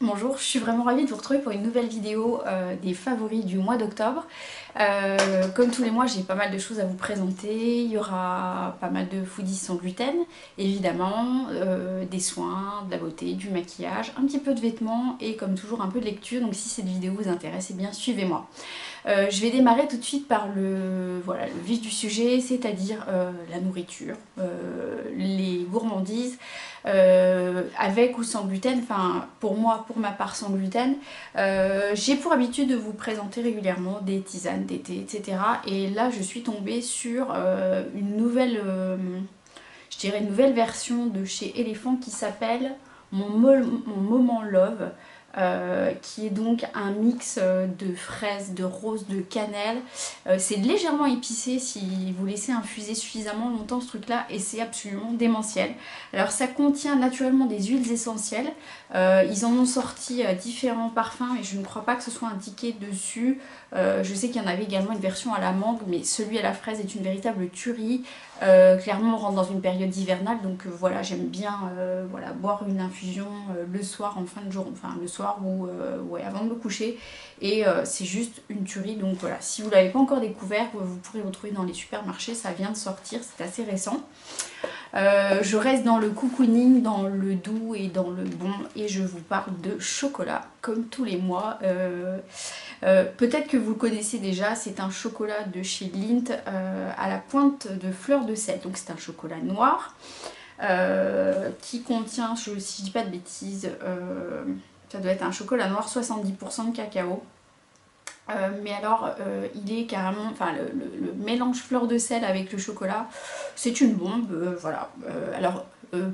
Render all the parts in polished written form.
Bonjour, je suis vraiment ravie de vous retrouver pour une nouvelle vidéo des favoris du mois d'octobre. Comme tous les mois, j'ai pas mal de choses à vous présenter. Il y aura pas mal de foodies sans gluten, évidemment, des soins, de la beauté, du maquillage, un petit peu de vêtements et comme toujours un peu de lecture. Donc si cette vidéo vous intéresse, eh bien suivez-moi. Je vais démarrer tout de suite par le vif du sujet, c'est-à-dire la nourriture, les gourmandises, avec ou sans gluten, enfin pour moi, pour ma part sans gluten. J'ai pour habitude de vous présenter régulièrement des tisanes, des thés, etc. Et là je suis tombée sur une nouvelle, je dirais une nouvelle version de chez Elephant qui s'appelle mon Moment Love. Qui est donc un mix de fraises, de roses, de cannelle. C'est légèrement épicé si vous laissez infuser suffisamment longtemps ce truc là et c'est absolument démentiel. Alors ça contient naturellement des huiles essentielles. Ils en ont sorti différents parfums et je ne crois pas que ce soit indiqué dessus. Je sais qu'il y en avait également une version à la mangue, mais celui à la fraise est une véritable tuerie. Clairement on rentre dans une période hivernale, donc voilà, j'aime bien voilà, boire une infusion le soir en fin de journée, enfin le soir ou ouais, avant de me coucher, et c'est juste une tuerie. Donc voilà, si vous ne l'avez pas encore découvert, vous pourrez le retrouver dans les supermarchés, ça vient de sortir, c'est assez récent. Je reste dans le cocooning, dans le doux et dans le bon, et je vous parle de chocolat comme tous les mois. Peut-être que vous le connaissez déjà, c'est un chocolat de chez Lindt à la pointe de fleur de sel. Donc c'est un chocolat noir qui contient, si je dis pas de bêtises, ça doit être un chocolat noir 70% de cacao. Mais alors il est carrément, enfin le mélange fleur de sel avec le chocolat, c'est une bombe, voilà. Alors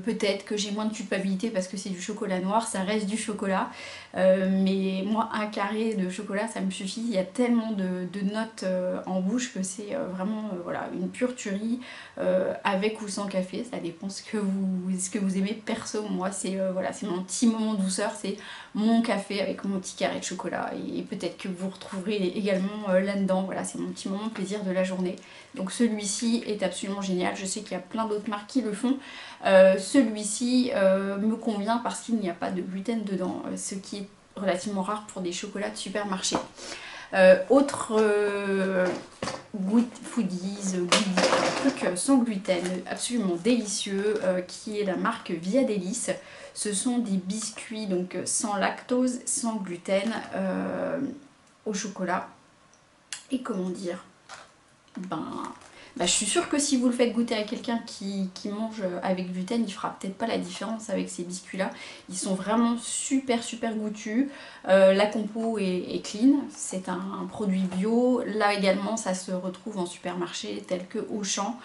peut-être que j'ai moins de culpabilité parce que c'est du chocolat noir, ça reste du chocolat, mais moi un carré de chocolat ça me suffit. Il y a tellement de notes en bouche que c'est vraiment voilà, une pure tuerie, avec ou sans café, ça dépend ce que vous aimez. Perso, moi c'est voilà, c'est mon petit moment douceur, c'est mon café avec mon petit carré de chocolat, et peut-être que vous retrouverez également là-dedans. Voilà, c'est mon petit moment de plaisir de la journée. Donc celui-ci est absolument génial, je sais qu'il y a plein d'autres marques qui le font. Celui-ci me convient parce qu'il n'y a pas de gluten dedans, ce qui est relativement rare pour des chocolats de supermarché. Autre foodies, truc sans gluten, absolument délicieux, qui est la marque Via Délice. Ce sont des biscuits donc sans lactose, sans gluten, au chocolat. Et comment dire, je suis sûre que si vous le faites goûter à quelqu'un qui mange avec gluten, il fera peut-être pas la différence avec ces biscuits là. Ils sont vraiment super goûtus. La compo est clean, c'est un produit bio. Là également ça se retrouve en supermarché tel que Auchan.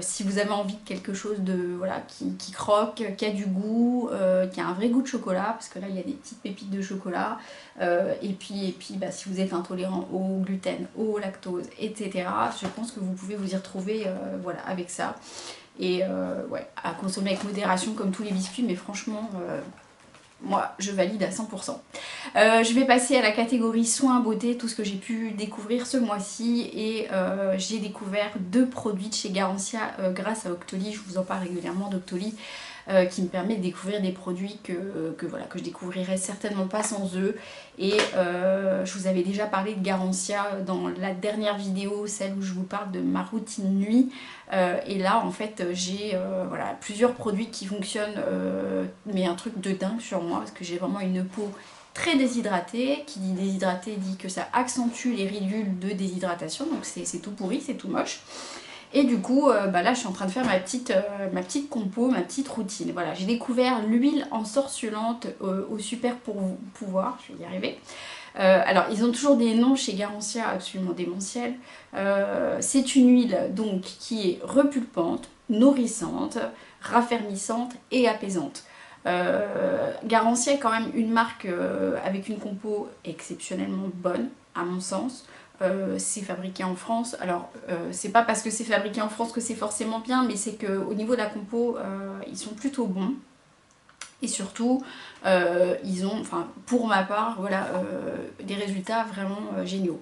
Si vous avez envie de quelque chose de voilà, qui croque, qui a du goût, qui a un vrai goût de chocolat, parce que là il y a des petites pépites de chocolat, et puis si vous êtes intolérant au gluten, au lactose, etc., je pense que vous pouvez vous y retrouver voilà, avec ça. Et ouais, à consommer avec modération comme tous les biscuits, mais franchement moi je valide à 100%. Je vais passer à la catégorie soins, beauté, tout ce que j'ai pu découvrir ce mois-ci, et j'ai découvert 2 produits de chez Garancia grâce à Octoly. Je vous en parle régulièrement d'Octoly, qui me permet de découvrir des produits que voilà, que je découvrirais certainement pas sans eux. Et je vous avais déjà parlé de Garancia dans la dernière vidéo, celle où je vous parle de ma routine nuit. Et là en fait j'ai voilà, plusieurs produits qui fonctionnent, mais un truc de dingue sur moi, parce que j'ai vraiment une peau très déshydratée. Qui dit déshydratée dit que ça accentue les ridules de déshydratation, donc c'est tout pourri, c'est tout moche. Et du coup, là je suis en train de faire ma petite compo, ma petite routine. Voilà, j'ai découvert l'huile ensorcelante au super pouvoir, je vais y arriver. Alors, ils ont toujours des noms chez Garancia absolument démentiels. C'est une huile donc qui est repulpante, nourrissante, raffermissante et apaisante. Garancia est quand même une marque avec une compo exceptionnellement bonne, à mon sens. C'est fabriqué en France. Alors c'est pas parce que c'est fabriqué en France que c'est forcément bien, mais c'est qu'au niveau de la compo ils sont plutôt bons. Et surtout ils ont, enfin pour ma part, voilà, des résultats vraiment géniaux.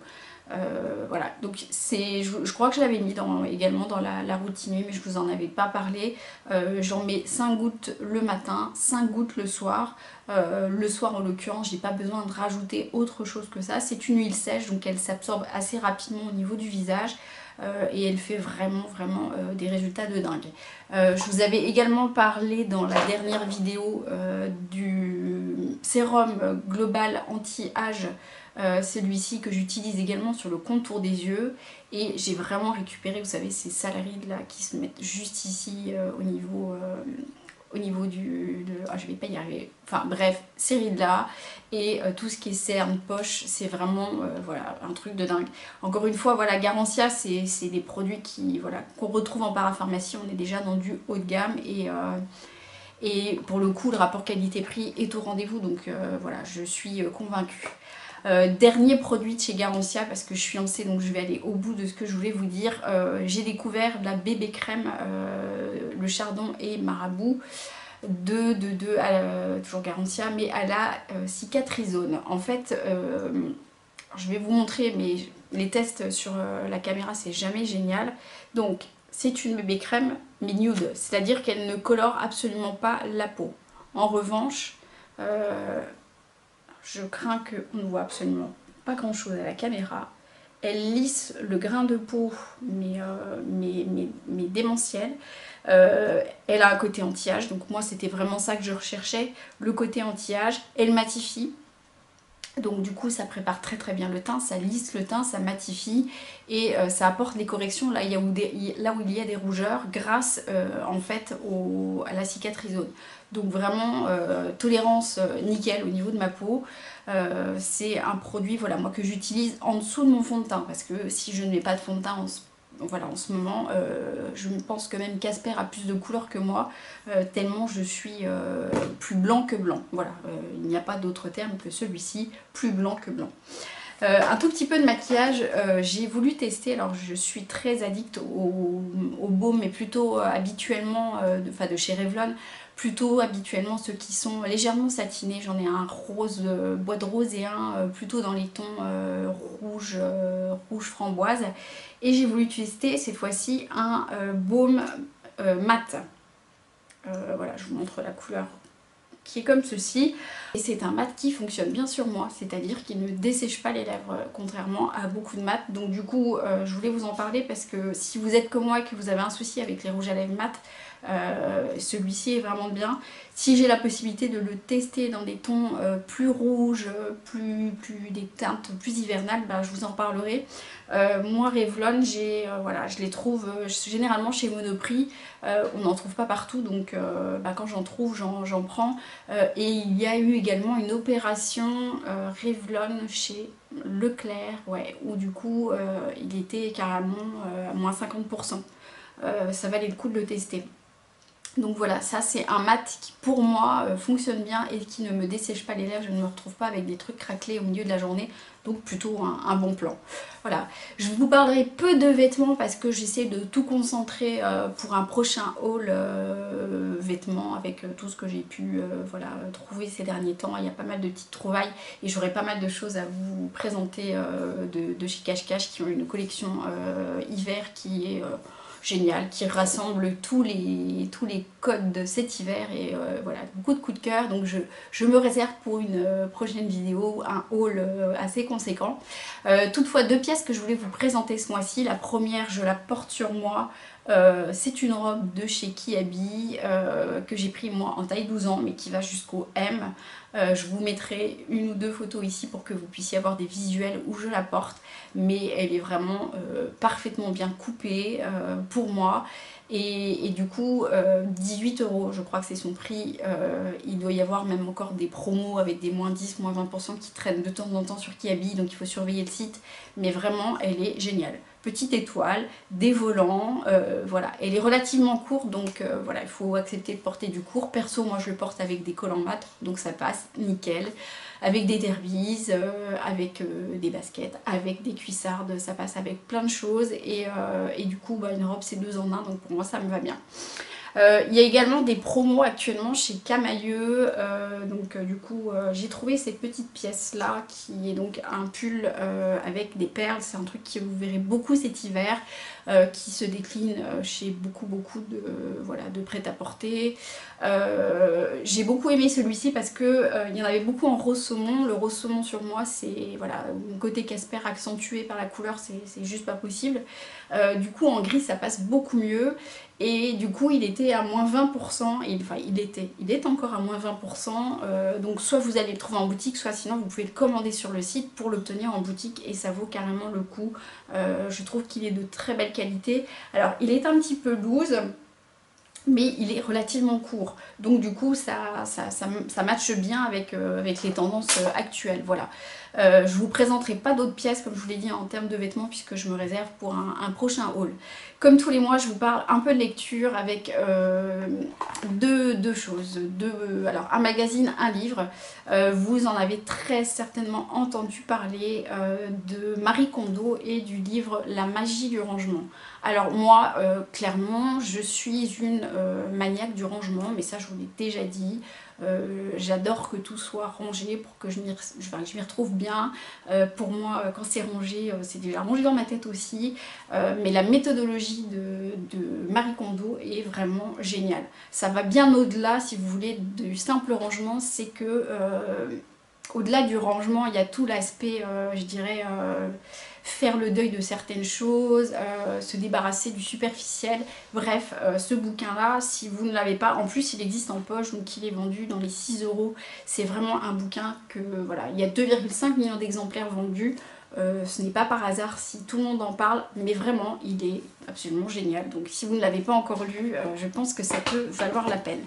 Voilà, donc je crois que je l'avais mis également dans la routine, mais je vous en avais pas parlé. J'en mets 5 gouttes le matin, 5 gouttes le soir. Le soir en l'occurrence, j'ai pas besoin de rajouter autre chose que ça. C'est une huile sèche, donc elle s'absorbe assez rapidement au niveau du visage. Et elle fait vraiment des résultats de dingue. Je vous avais également parlé dans la dernière vidéo du sérum global anti-âge, celui-ci que j'utilise également sur le contour des yeux, et j'ai vraiment récupéré, vous savez, ces salarides là qui se mettent juste ici au niveau ah, je vais pas y arriver, enfin bref, ces rides là, et tout ce qui est cerne, poche, c'est vraiment voilà, un truc de dingue. Encore une fois, voilà, Garancia, c'est des produits qu'on retrouve en parapharmacie, on est déjà dans du haut de gamme, et pour le coup, le rapport qualité-prix est au rendez-vous, donc voilà, je suis convaincue. Dernier produit de chez Garancia, parce que je suis lancée, donc je vais aller au bout de ce que je voulais vous dire. J'ai découvert la bébé crème, le chardon et marabout, toujours Garancia, mais à la cicatrisone. En fait, je vais vous montrer, mais les tests sur la caméra, c'est jamais génial. Donc, c'est une bébé crème, mais nude, c'est-à-dire qu'elle ne colore absolument pas la peau. En revanche, je crains qu'on ne voit absolument pas grand chose à la caméra. Elle lisse le grain de peau, mais démentiel. Elle a un côté anti-âge, donc moi c'était vraiment ça que je recherchais, le côté anti-âge. Elle matifie, donc du coup ça prépare très bien le teint, ça lisse le teint, ça matifie, et ça apporte des corrections là où il y a des rougeurs, grâce en fait à la cicatrisone. Donc vraiment tolérance nickel au niveau de ma peau. C'est un produit, voilà, moi que j'utilise en dessous de mon fond de teint, parce que si je ne mets pas de fond de teint en ce moment, je pense que même Casper a plus de couleurs que moi, tellement je suis plus blanc que blanc. Voilà, il n'y a pas d'autre terme que celui-ci, plus blanc que blanc. Un tout petit peu de maquillage, j'ai voulu tester, alors je suis très addict au baume, mais plutôt habituellement, de chez Revlon, plutôt habituellement ceux qui sont légèrement satinés. J'en ai un rose, bois de rose, et un plutôt dans les tons rouge framboise. Et j'ai voulu tester cette fois-ci un baume mat. Voilà, je vous montre la couleur qui est comme ceci, et c'est un mat qui fonctionne bien sur moi, c'est-à-dire qu'il ne dessèche pas les lèvres, contrairement à beaucoup de mat. Donc du coup je voulais vous en parler, parce que si vous êtes comme moi et que vous avez un souci avec les rouges à lèvres mat, celui-ci est vraiment bien. Si j'ai la possibilité de le tester dans des tons plus rouges, des teintes plus hivernales, bah, je vous en parlerai. Moi Revlon, voilà, je les trouve généralement chez Monoprix, on n'en trouve pas partout, donc bah, quand j'en trouve, j'en prends. Et il y a eu également une opération Revlon chez Leclerc, ouais, où du coup il était carrément à moins 50%. Ça valait le coup de le tester. Donc voilà, ça c'est un mat qui pour moi fonctionne bien et qui ne me dessèche pas les lèvres. Je ne me retrouve pas avec des trucs craquelés au milieu de la journée, donc plutôt un bon plan. Voilà, je vous parlerai peu de vêtements parce que j'essaie de tout concentrer pour un prochain haul vêtements, avec tout ce que j'ai pu voilà, trouver ces derniers temps. Il y a pas mal de petites trouvailles et j'aurai pas mal de choses à vous présenter de chez Cache Cache, qui ont une collection hiver qui est génial, qui rassemble tous les codes de cet hiver, et voilà, beaucoup de coups de cœur. Donc je me réserve pour une prochaine vidéo un haul assez conséquent. Toutefois, deux pièces que je voulais vous présenter ce mois-ci. La première, je la porte sur moi. C'est une robe de chez Kiabi que j'ai pris moi en taille 12 ans, mais qui va jusqu'au M. Je vous mettrai une ou deux photos ici pour que vous puissiez avoir des visuels où je la porte, mais elle est vraiment parfaitement bien coupée pour moi. Et du coup 18 € je crois que c'est son prix. Il doit y avoir même encore des promos avec des moins 10, moins 20% qui traînent de temps en temps sur Kiabi, donc il faut surveiller le site, mais vraiment elle est géniale. Petite étoile, des volants, voilà, elle est relativement courte, donc voilà, il faut accepter de porter du court. Perso, moi je le porte avec des collants mat, donc ça passe nickel, avec des derbies, avec des baskets, avec des cuissardes, ça passe avec plein de choses, et du coup bah, une robe c'est 2 en 1, donc pour moi ça me va bien. Il y a également des promos actuellement chez Camailleux, donc du coup j'ai trouvé cette petite pièce là qui est donc un pull avec des perles, c'est un truc que vous verrez beaucoup cet hiver, qui se décline chez beaucoup de, voilà, de prêt-à-porter. J'ai beaucoup aimé celui-ci parce que il y en avait beaucoup en rose saumon. Le rose saumon sur moi c'est voilà, mon côté Casper accentué par la couleur, c'est juste pas possible. Du coup en gris ça passe beaucoup mieux. Et du coup il était à moins 20%, et, enfin il est encore à moins 20%, donc soit vous allez le trouver en boutique, soit sinon vous pouvez le commander sur le site pour l'obtenir en boutique et ça vaut carrément le coup. Je trouve qu'il est de très belle qualité. Alors il est un petit peu loose, mais il est relativement court, donc du coup ça matche bien avec, avec les tendances actuelles, voilà. Je vous présenterai pas d'autres pièces comme je vous l'ai dit en termes de vêtements puisque je me réserve pour un prochain haul. Comme tous les mois je vous parle un peu de lecture avec deux choses, alors un magazine, un livre. Vous en avez très certainement entendu parler de Marie Kondo et du livre La magie du rangement. Alors moi clairement je suis une maniaque du rangement, mais ça je vous l'ai déjà dit. J'adore que tout soit rangé pour que je m'y retrouve bien. Pour moi quand c'est rangé, c'est déjà rangé dans ma tête aussi, mais la méthodologie de Marie Kondo est vraiment géniale. Ça va bien au-delà, si vous voulez, du simple rangement. C'est que au-delà du rangement il y a tout l'aspect je dirais faire le deuil de certaines choses, se débarrasser du superficiel. Bref, ce bouquin-là, si vous ne l'avez pas, en plus il existe en poche, donc il est vendu dans les 6 €. C'est vraiment un bouquin que, voilà, il y a 2,5 millions d'exemplaires vendus. Ce n'est pas par hasard si tout le monde en parle, mais vraiment, il est absolument génial. Donc si vous ne l'avez pas encore lu, je pense que ça peut valoir la peine.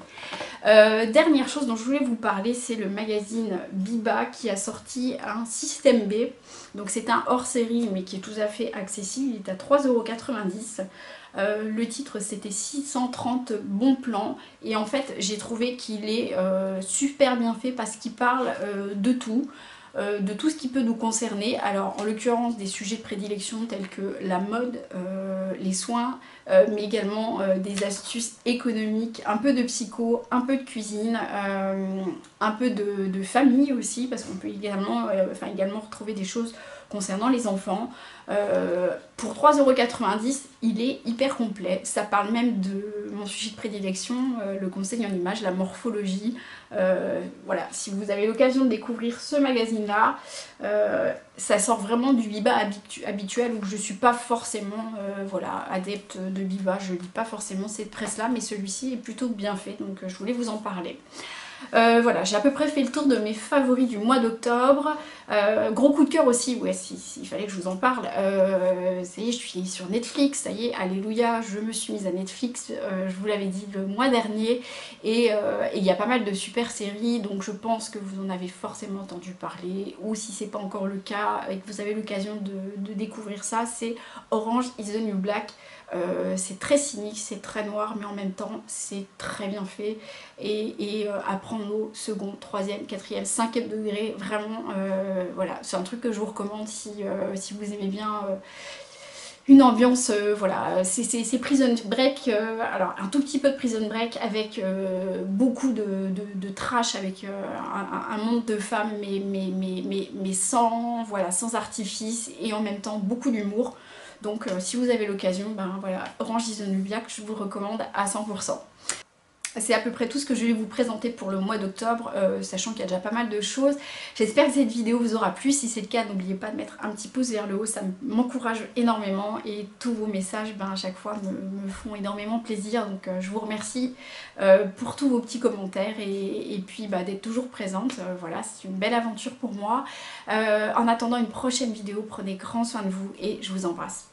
Dernière chose dont je voulais vous parler, c'est le magazine Biba qui a sorti un système B. Donc c'est un hors-série mais qui est tout à fait accessible, il est à 3,90 €. Le titre c'était 630 bons plans et en fait j'ai trouvé qu'il est super bien fait parce qu'il parle de tout ce qui peut nous concerner. Alors en l'occurrence des sujets de prédilection tels que la mode, les soins, mais également des astuces économiques, un peu de psycho, un peu de cuisine, un peu de famille aussi, parce qu'on peut également retrouver des choses concernant les enfants. Pour 3,90 €, il est hyper complet. Ça parle même de mon sujet de prédilection, le conseil en images, la morphologie. Voilà, si vous avez l'occasion de découvrir ce magazine-là, ça sort vraiment du Biba habituel où je ne suis pas forcément voilà, adepte de Biba. Je ne lis pas forcément cette presse-là, mais celui-ci est plutôt bien fait, donc je voulais vous en parler. Voilà, j'ai à peu près fait le tour de mes favoris du mois d'octobre. Gros coup de cœur aussi, ouais, s'il fallait que je vous en parle. Ça y est, je suis sur Netflix, ça y est, alléluia, je me suis mise à Netflix, je vous l'avais dit le mois dernier. Et il y a pas mal de super séries, donc je pense que vous en avez forcément entendu parler. Ou si c'est pas encore le cas et que vous avez l'occasion de découvrir ça, c'est Orange is the New Black. C'est très cynique, c'est très noir, mais en même temps c'est très bien fait et à prendre au second, troisième, quatrième, cinquième degré, vraiment voilà, c'est un truc que je vous recommande si vous aimez bien une ambiance, voilà, c'est Prison Break, alors un tout petit peu de Prison Break avec beaucoup de trash, avec un monde de femmes mais sans, voilà, sans artifice et en même temps beaucoup d'humour. Donc si vous avez l'occasion, ben voilà, Orange is the New Black, je vous le recommande à 100%. C'est à peu près tout ce que je vais vous présenter pour le mois d'octobre, sachant qu'il y a déjà pas mal de choses. J'espère que cette vidéo vous aura plu. Si c'est le cas, n'oubliez pas de mettre un petit pouce vers le haut, ça m'encourage énormément. Et tous vos messages, ben, à chaque fois, me font énormément plaisir. Donc je vous remercie pour tous vos petits commentaires et puis bah, d'être toujours présente. Voilà, c'est une belle aventure pour moi. En attendant une prochaine vidéo, prenez grand soin de vous et je vous embrasse.